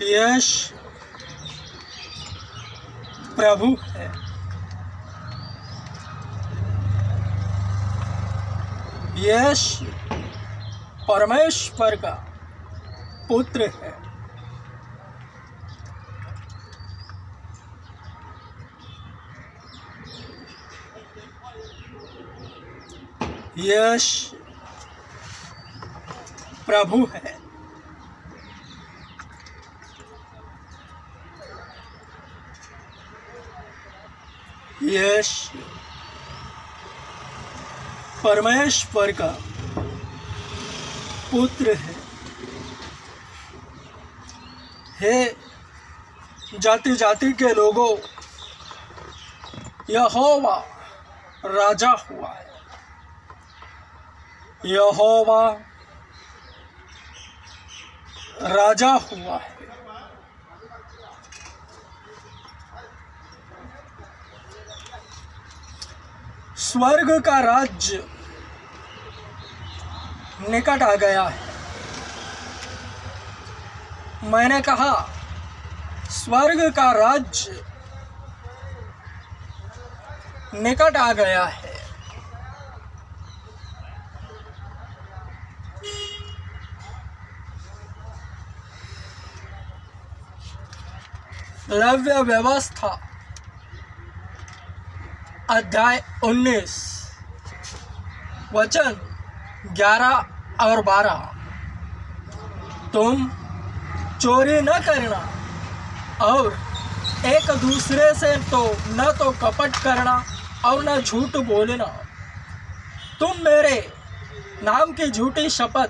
यश प्रभु है। यश परमेश्वर का पुत्र है। यश प्रभु है। यश परमेश्वर का पुत्र है। हे जाति जाति के लोगों, यहोवा राजा हुआ है। यहोवा राजा हुआ है। स्वर्ग का राज्य निकट आ गया है। मैंने कहा स्वर्ग का राज्य निकट आ गया है। लव्य व्यवस्था अध्याय 19 वचन 11 और 12। तुम चोरी न करना और एक दूसरे से न तो कपट करना और न झूठ बोलना। तुम मेरे नाम की झूठी शपथ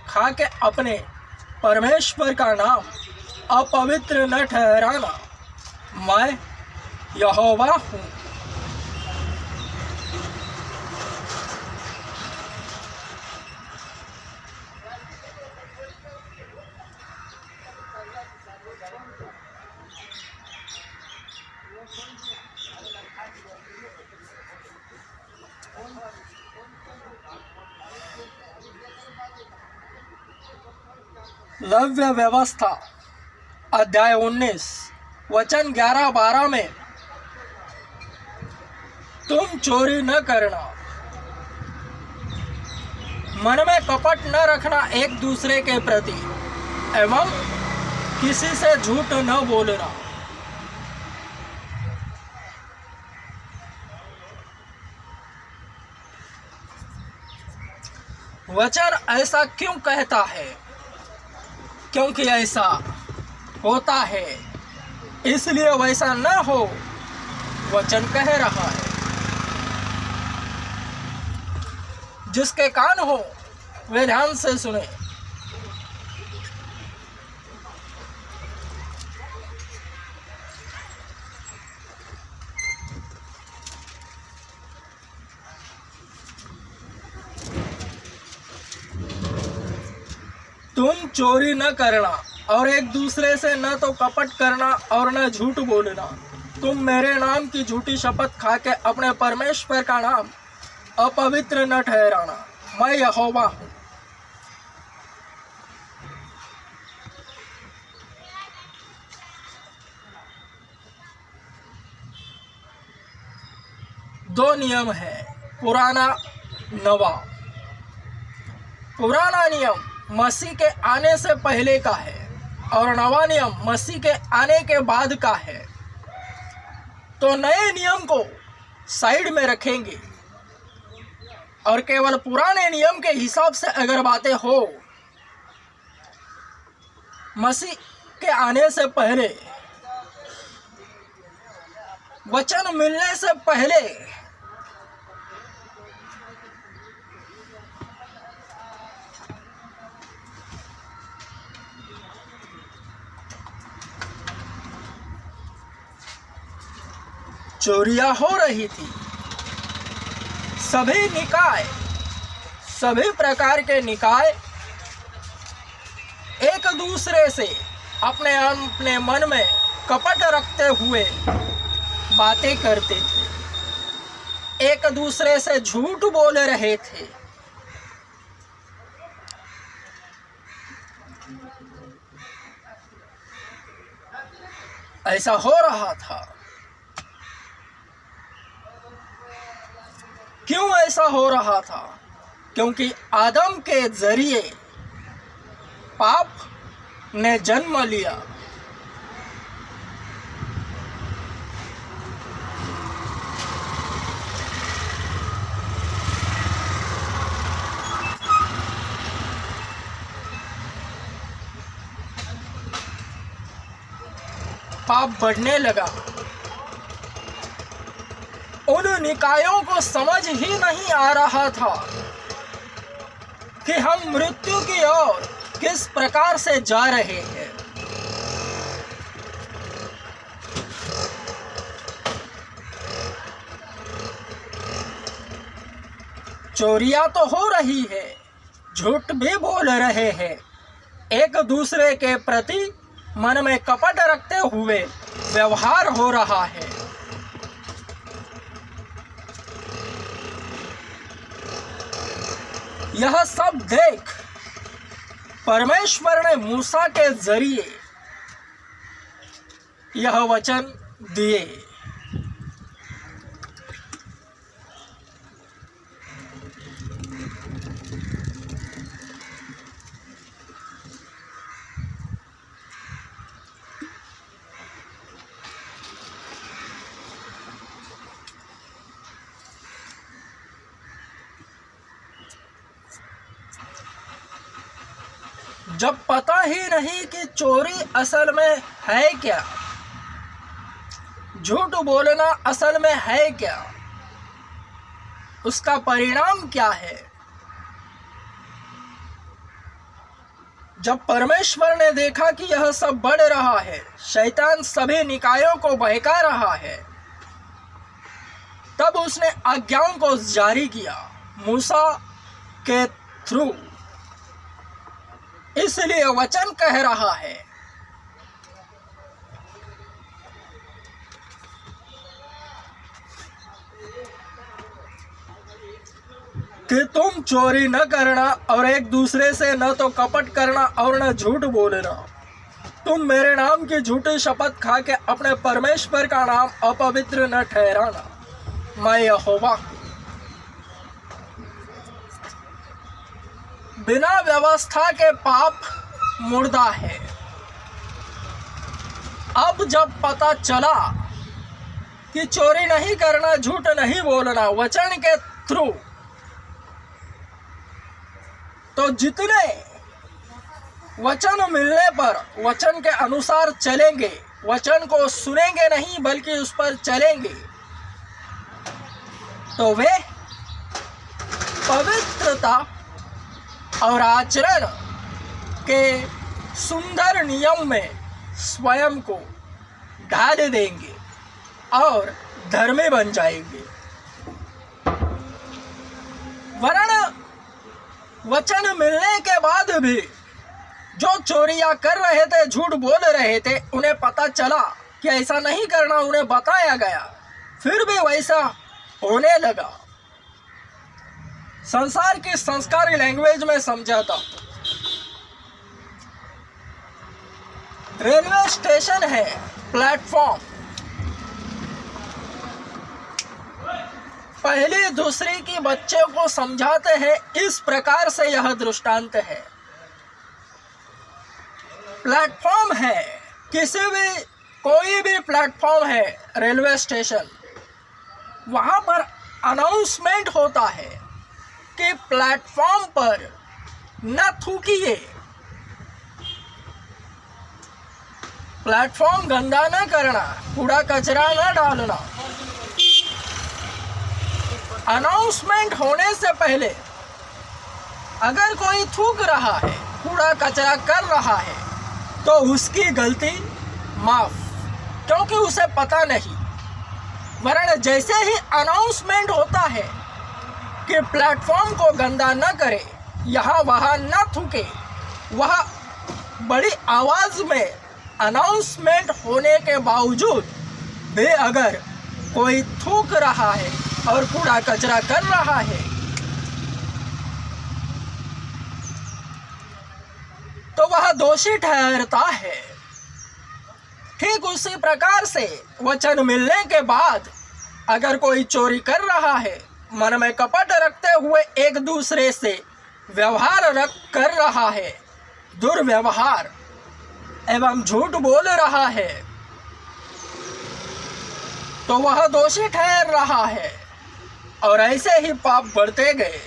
खा के अपने परमेश्वर का नाम अपवित्र न ठहराना। मैं यहोवा हूँ। लव्य व्यवस्था अध्याय 19 वचन 11-12 में तुम चोरी न करना, मन में कपट न रखना एक दूसरे के प्रति, एवं किसी से झूठ न बोलना। वचन ऐसा क्यों कहता है? क्योंकि ऐसा होता है, इसलिए वैसा न हो वचन कह रहा है। जिसके कान हो वे ध्यान से सुने। तुम चोरी न करना और एक दूसरे से न तो कपट करना और न झूठ बोलना। तुम मेरे नाम की झूठी शपथ खा के अपने परमेश्वर का नाम अपवित्र न ठहराना। मैं यहोवा हूँ। दो नियम है, पुराना नवा। पुराना नियम मसीह के आने से पहले का है और नवा नियम मसीह के आने के बाद का है। तो नए नियम को साइड में रखेंगे और केवल पुराने नियम के हिसाब से अगर बातें हो, मसीह के आने से पहले, वचन मिलने से पहले चोरियां हो रही थी। सभी निकाय, सभी प्रकार के निकाय एक दूसरे से अपने मन में कपट रखते हुए बातें करते थे, एक दूसरे से झूठ बोल रहे थे। ऐसा हो रहा था। क्यों ऐसा हो रहा था? क्योंकि आदम के जरिए पाप ने जन्म लिया। पाप बढ़ने लगा। उन निकायों को समझ ही नहीं आ रहा था कि हम मृत्यु की ओर किस प्रकार से जा रहे हैं। चोरियां तो हो रही है, झूठ भी बोल रहे हैं, एक दूसरे के प्रति मन में कपट रखते हुए व्यवहार हो रहा है। यह सब देख परमेश्वर ने मूसा के जरिए यह वचन दिए। जब पता ही नहीं कि चोरी असल में है क्या, झूठ बोलना असल में है क्या, उसका परिणाम क्या है। जब परमेश्वर ने देखा कि यह सब बढ़ रहा है, शैतान सभी निकायों को बहका रहा है, तब उसने आज्ञाओं को जारी किया मूसा के थ्रू। इसलिए वचन कह रहा है कि तुम चोरी न करना और एक दूसरे से न तो कपट करना और न झूठ बोलना। तुम मेरे नाम की झूठी शपथ खा के अपने परमेश्वर का नाम अपवित्र न ठहराना। मैं यहोवा बिना व्यवस्था के पाप मुर्दा है। अब जब पता चला कि चोरी नहीं करना, झूठ नहीं बोलना वचन के थ्रू, तो जितने वचन मिलने पर वचन के अनुसार चलेंगे, वचन को सुनेंगे नहीं बल्कि उस पर चलेंगे, तो वे पवित्रता और आचरण के सुंदर नियम में स्वयं को ढाल देंगे और धर्मी बन जाएंगे। वरना वचन मिलने के बाद भी जो चोरियां कर रहे थे, झूठ बोल रहे थे, उन्हें पता चला कि ऐसा नहीं करना, उन्हें बताया गया, फिर भी वैसा होने लगा। संसार की संस्कारी लैंग्वेज में समझाता, रेलवे स्टेशन है, प्लेटफॉर्म, पहली दूसरी की बच्चे को समझाते हैं इस प्रकार से। यह दृष्टांत है। प्लेटफॉर्म है, कोई भी प्लेटफॉर्म है, रेलवे स्टेशन, वहां पर अनाउंसमेंट होता है कि प्लेटफॉर्म पर न थूकिए, प्लेटफॉर्म गंदा न करना, कूड़ा कचरा न डालना। अनाउंसमेंट होने से पहले अगर कोई थूक रहा है, कूड़ा कचरा कर रहा है, तो उसकी गलती माफ, क्योंकि उसे पता नहीं। वरना जैसे ही अनाउंसमेंट होता है कि प्लेटफॉर्म को गंदा न करे, यहाँ वहाँ न थूके, वह बड़ी आवाज़ में अनाउंसमेंट होने के बावजूद भी अगर कोई थूक रहा है और कूड़ा कचरा कर रहा है, तो वह दोषी ठहरता है। ठीक उसी प्रकार से वचन मिलने के बाद अगर कोई चोरी कर रहा है, मन में कपट रखते हुए एक दूसरे से व्यवहार कर रहा है, दुर्व्यवहार एवं झूठ बोल रहा है, तो वह दोषी ठहर रहा है और ऐसे ही पाप बढ़ते गए।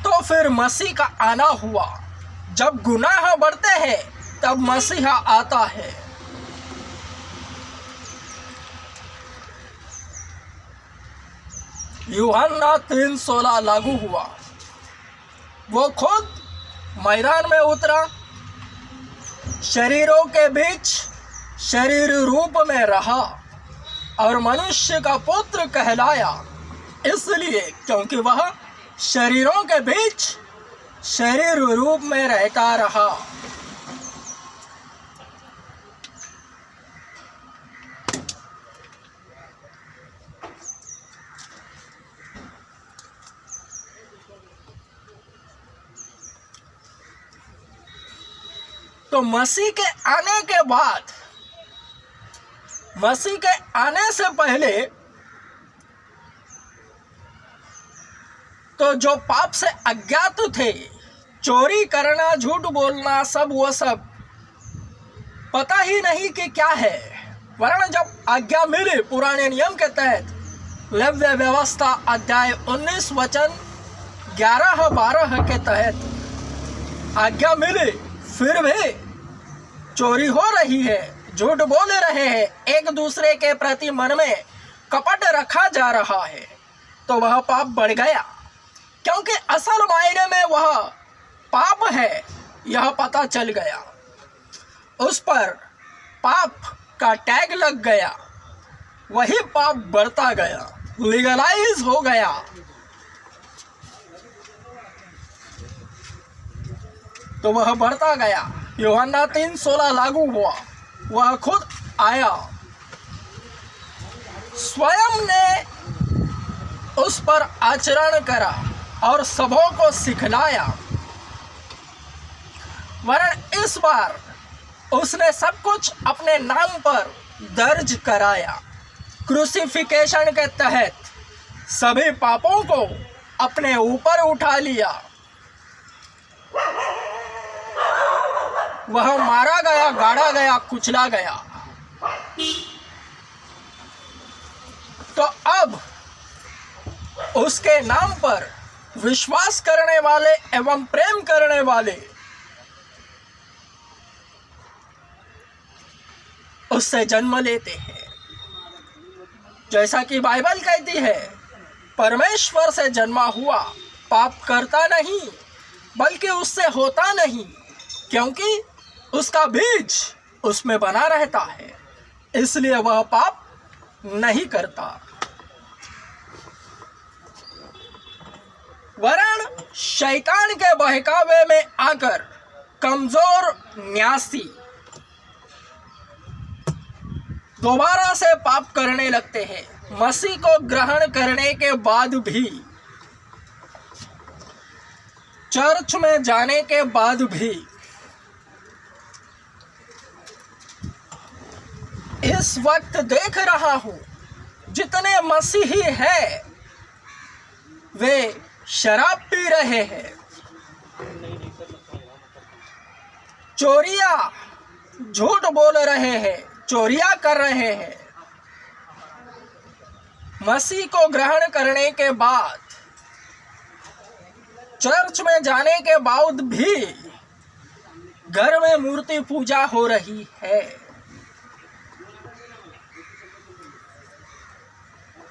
तो फिर मसीह का आना हुआ। जब गुनाह बढ़ते हैं तब मसीहा आता है। यूहन्ना 3:16 लागू हुआ। वो खुद मैदान में उतरा, शरीरों के बीच शरीर रूप में रहा और मनुष्य का पुत्र कहलाया, इसलिए क्योंकि वह शरीरों के बीच शरीर रूप में रहता रहा। तो मसीह के आने के बाद, मसीह के आने से पहले तो जो पाप से अज्ञात थे, चोरी करना, झूठ बोलना, सब वो सब पता ही नहीं कि क्या है। वरना जब आज्ञा मिली पुराने नियम के तहत, लेव्य व्यवस्था अध्याय 19 वचन 11-12 के तहत आज्ञा मिली, फिर भी चोरी हो रही है, झूठ बोल रहे हैं, एक दूसरे के प्रति मन में कपट रखा जा रहा है, तो वह पाप बढ़ गया। क्योंकि असल मायने में वह पाप है, यह पता चल गया। उस पर पाप का टैग लग गया, वही पाप बढ़ता गया, लीगलाइज हो गया। तो वह बढ़ता गया। यूहन्ना 3:16 लागू हुआ। वह खुद आया, स्वयं ने उस पर आचरण करा और सबों को सिखलाया। वरन इस बार उसने सब कुछ अपने नाम पर दर्ज कराया। क्रूसिफिकेशन के तहत सभी पापों को अपने ऊपर उठा लिया। वह मारा गया, गाड़ा गया, कुचला गया। तो अब उसके नाम पर विश्वास करने वाले एवं प्रेम करने वाले उससे जन्म लेते हैं। जैसा कि बाइबल कहती है, परमेश्वर से जन्मा हुआ पाप करता नहीं, बल्कि उससे होता नहीं, क्योंकि उसका बीज उसमें बना रहता है, इसलिए वह पाप नहीं करता। वरन शैतान के बहकावे में आकर कमजोर न्यासी दोबारा से पाप करने लगते हैं। मसीह को ग्रहण करने के बाद भी, चर्च में जाने के बाद भी, इस वक्त देख रहा हूं जितने मसीही हैं वे शराब पी रहे हैं, चोरियां, झूठ बोल रहे हैं, चोरियां कर रहे हैं। मसीह को ग्रहण करने के बाद, चर्च में जाने के बाद भी घर में मूर्ति पूजा हो रही है।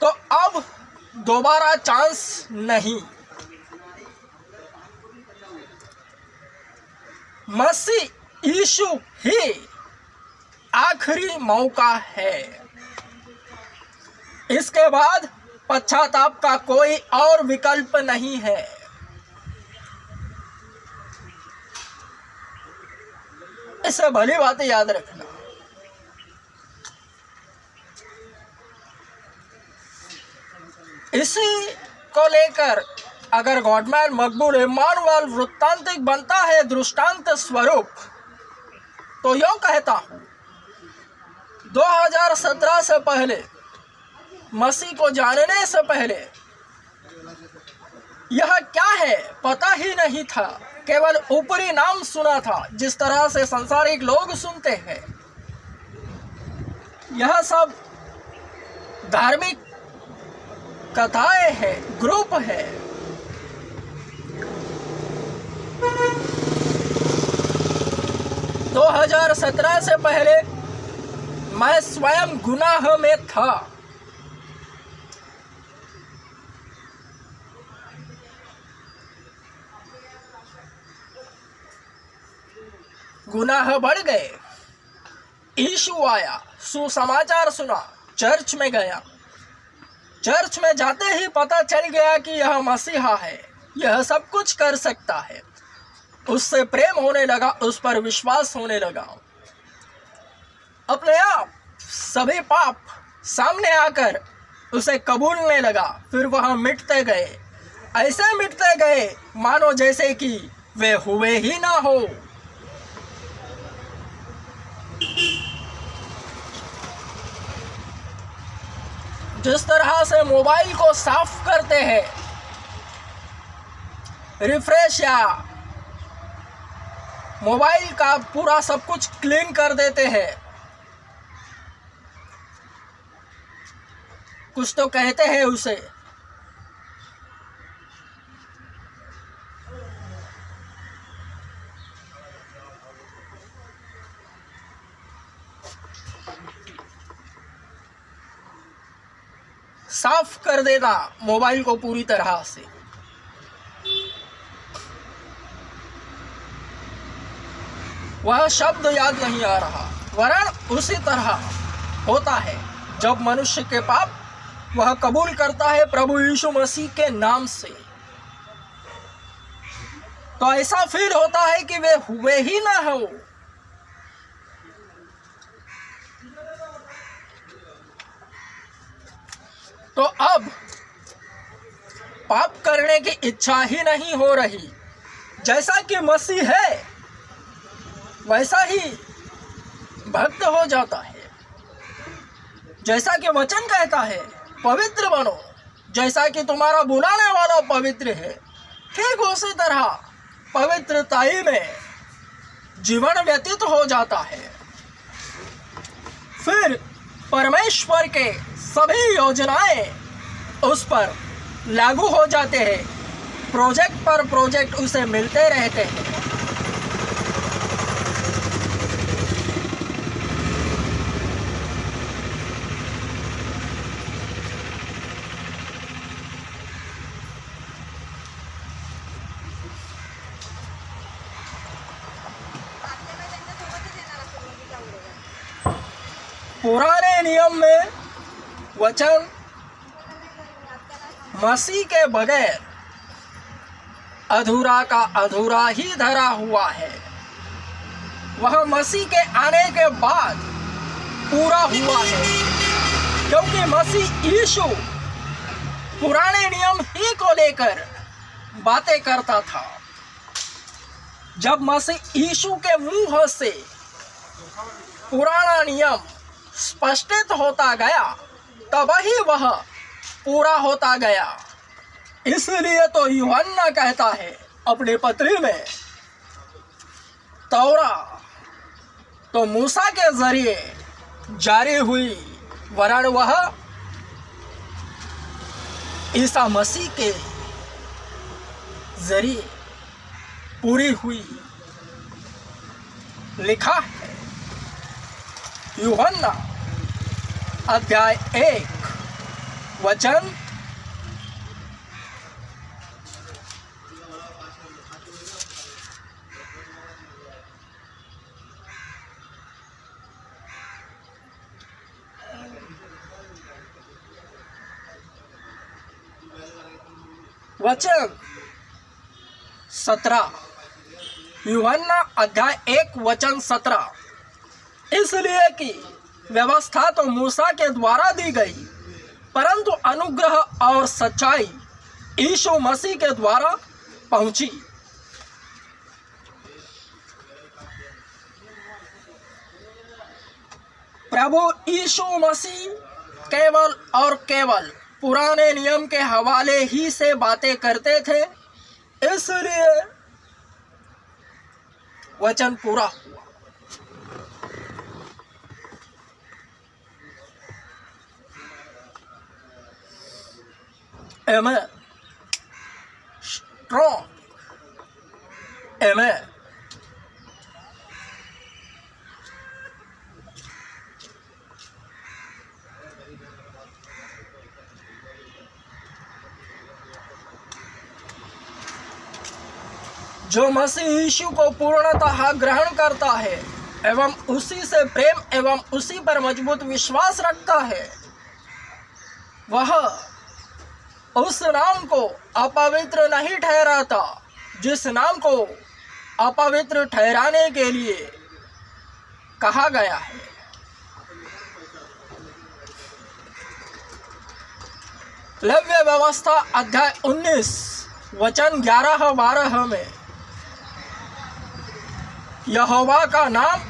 तो अब दोबारा चांस नहीं। मसीह यीशु ही आखिरी मौका है। इसके बाद पश्चाताप का कोई और विकल्प नहीं है। इसे भली बात याद रखना। इसी को लेकर अगर गॉडमैन मकबूल इम्मानुएल वृत्तांतिक बनता है दृष्टांत स्वरूप, तो यूं कहता हूं, 2017 से पहले, मसीह को जानने से पहले यह क्या है पता ही नहीं था, केवल ऊपरी नाम सुना था जिस तरह से सांसारिक लोग सुनते हैं। यह सब धार्मिक कथाएं हैं, ग्रुप है। तो 2017 से पहले मैं स्वयं गुनाह में था। गुनाह बढ़ गए, यीशु आया, सुसमाचार सुना, चर्च में गया। चर्च में जाते ही पता चल गया कि यह मसीहा है, यह सब कुछ कर सकता है। उससे प्रेम होने लगा, उस पर विश्वास होने लगा। अपने आप सभी पाप सामने आकर उसे कबूलने लगा। फिर वह मिटते गए, ऐसे मिटते गए मानो जैसे कि वे हुए ही ना हो। जिस तरह से मोबाइल को साफ करते हैं, रिफ्रेश या मोबाइल का पूरा सब कुछ क्लीन कर देते हैं, कुछ तो कहते हैं उसे, साफ कर देना मोबाइल को पूरी तरह से। वह शब्द याद नहीं आ रहा, वरन उसी तरह होता है जब मनुष्य के पाप वह कबूल करता है प्रभु यीशु मसीह के नाम से, तो ऐसा फील होता है कि वे हुए ही ना हो। तो अब पाप करने की इच्छा ही नहीं हो रही। जैसा कि मसीह है वैसा ही भक्त हो जाता है। जैसा कि वचन कहता है, पवित्र बनो जैसा कि तुम्हारा बुलाने वाला पवित्र है, ठीक उसी तरह पवित्रताई में जीवन व्यतीत हो जाता है। फिर परमेश्वर के सभी योजनाएं उस पर लागू हो जाते हैं, प्रोजेक्ट पर प्रोजेक्ट उसे मिलते रहते हैं। पुराने नियम में वचन मसीह के बगैर अधूरा का अधूरा ही धरा हुआ है। वह मसीह के आने के बाद पूरा हुआ है, क्योंकि मसीह यीशु पुराने नियम ही को लेकर बातें करता था। जब मसीह यीशु के मुंह से पुराना नियम स्पष्टित होता गया, तब ही वह पूरा होता गया। इसलिए तो यूहन्ना कहता है अपने पत्री में, तौरा तो मूसा के जरिए जारी हुई, वरन वह ईसा मसीह के जरिए पूरी हुई। लिखा है यूहन्ना अध्याय 1 वचन 17। यूहन्ना अध्याय 1 वचन 17। इसलिए कि व्यवस्था तो मूसा के द्वारा दी गई, परंतु अनुग्रह और सच्चाई यीशु मसीह के द्वारा पहुंची। प्रभु यीशु मसीह केवल और केवल पुराने नियम के हवाले ही से बातें करते थे, इसलिए वचन पूरा हुआ। आमेन। स्ट्रॉन्ग। आमेन। जो मसीह यीशु को पूर्णतः ग्रहण करता है एवं उसी से प्रेम एवं उसी पर मजबूत विश्वास रखता है, वह उस नाम को अपवित्र नहीं ठहराता जिस नाम को अपवित्र ठहराने के लिए कहा गया है। लेव्य व्यवस्था अध्याय 19 वचन 11-12 में यहोवा का नाम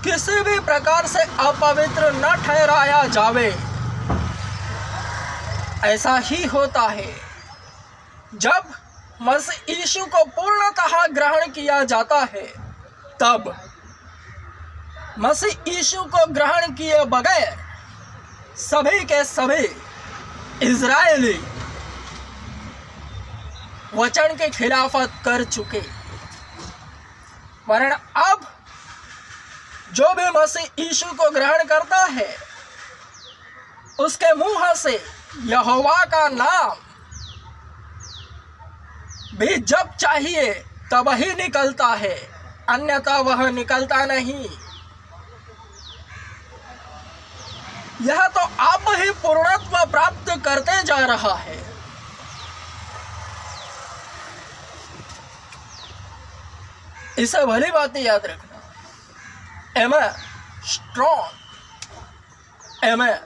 किसी भी प्रकार से अपवित्र न ठहराया जावे। ऐसा ही होता है जब मसीह यीशु को पूर्णतः ग्रहण किया जाता है, तब मसीह यीशु को ग्रहण किए बगैर सभी के सभी इज़राइली वचन के खिलाफत कर चुके। वरन अब जो भी मसीह यीशु को ग्रहण करता है, उसके मुंह से यहोवा का नाम भी जब चाहिए तब ही निकलता है, अन्यथा वह निकलता नहीं। यह तो आप ही पूर्णत्व प्राप्त करते जा रहा है। इसे भली बातें याद रखना। आमेन। स्ट्रॉन्ग। आमेन।